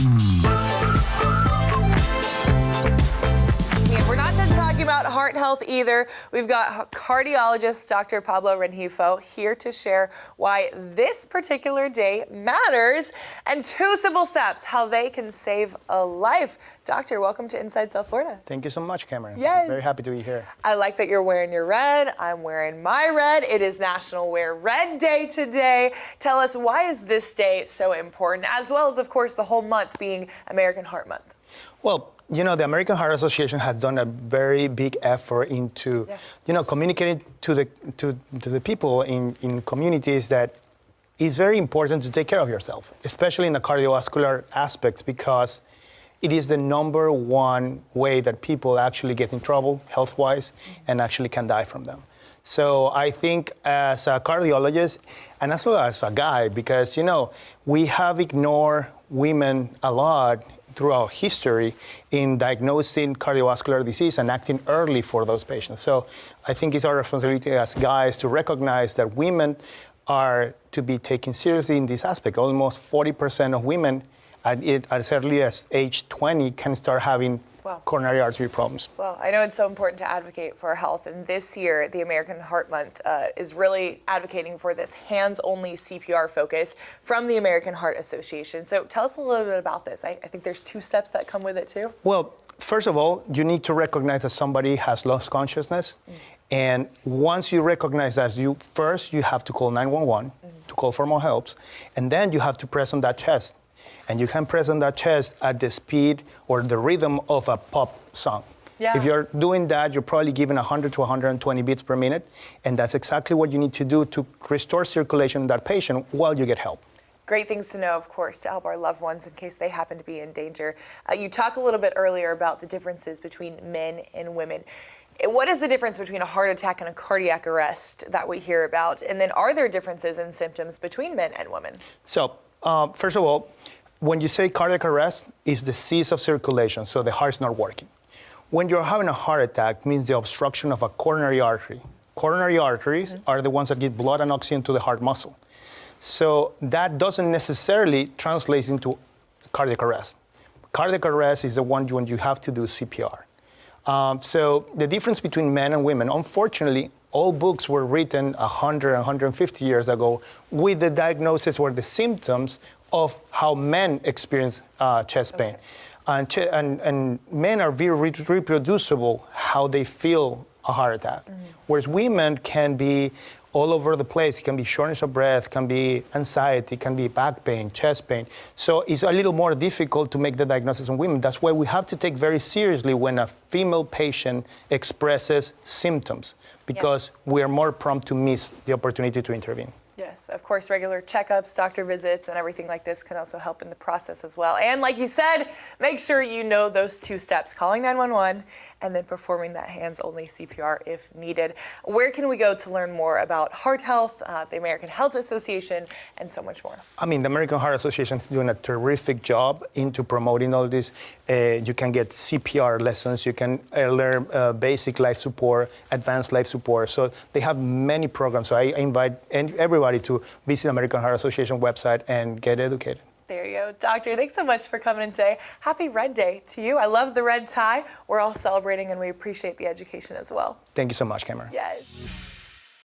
We're not done talking about heart health either. We've got cardiologist Dr. Pablo Rengifo here to share why this particular day matters and 2 simple steps how they can save a life. Doctor, welcome to Inside South Florida. Thank you so much, Cameron. Yes. Very happy to be here. I like that you're wearing your red. I'm wearing my red. It is National Wear Red Day today. Tell us, why is this day so important, as well as, of course, the whole month being American Heart Month? Well, you know, the American Heart Association has done a very big effort into, communicating to the people in communities that it's very important to take care of yourself, especially in the cardiovascular aspects, because it is the #1 way that people actually get in trouble health-wise and actually can die from them. So I think as a cardiologist and also as a guy, because, we have ignored women a lot throughout history in diagnosing cardiovascular disease and acting early for those patients. So I think it's our responsibility as guys to recognize that women are to be taken seriously in this aspect. Almost 40% of women as early as age 20 can start having coronary artery problems. Well, I know it's so important to advocate for our health, and this year, the American Heart Month is really advocating for this hands-only CPR focus from the American Heart Association. So tell us a little bit about this. I think there's 2 steps that come with it too. Well, first of all, you need to recognize that somebody has lost consciousness. And once you recognize that, you have to call 911 to call for more help, and then you have to press on that chest. And you can press on that chest at the speed or the rhythm of a pop song. Yeah. If you're doing that, you're probably giving 100 to 120 beats per minute, and that's exactly what you need to do to restore circulation in that patient while you get help. Great things to know, of course, to help our loved ones in case they happen to be in danger. You talked a little bit earlier about the differences between men and women. What is the difference between a heart attack and a cardiac arrest that we hear about? And then are there differences in symptoms between men and women? So, first of all, when you say cardiac arrest, it's the cease of circulation, so the heart's not working. When you're having a heart attack, means the obstruction of a coronary artery. Coronary arteries are the ones that give blood and oxygen to the heart muscle. So that doesn't necessarily translate into cardiac arrest. Cardiac arrest is the one when you have to do CPR. So the difference between men and women, unfortunately, all books were written 100, 150 years ago with the diagnosis or the symptoms of how men experience chest pain. And men are very reproducible how they feel a heart attack. Whereas women can be all over the place. It can be shortness of breath, can be anxiety, can be back pain, chest pain. So it's a little more difficult to make the diagnosis on women. That's why we have to take very seriously when a female patient expresses symptoms, because we are more prompt to miss the opportunity to intervene. Yes, of course, regular checkups, doctor visits, and everything like this can also help in the process as well. And like you said, make sure you know those 2 steps, calling 911 and then performing that hands-only CPR if needed. Where can we go to learn more about heart health, the American Heart Association, and so much more? I mean, the American Heart Association is doing a terrific job into promoting all this. You can get CPR lessons, you can learn basic life support, advanced life support. So they have many programs. So I invite everybody to visit American Heart Association website and get educated. There you go. Doctor, thanks so much for coming in today. Happy Red Day to you. I love the red tie. We're all celebrating, and we appreciate the education as well. Thank you so much, Cameron. Yes.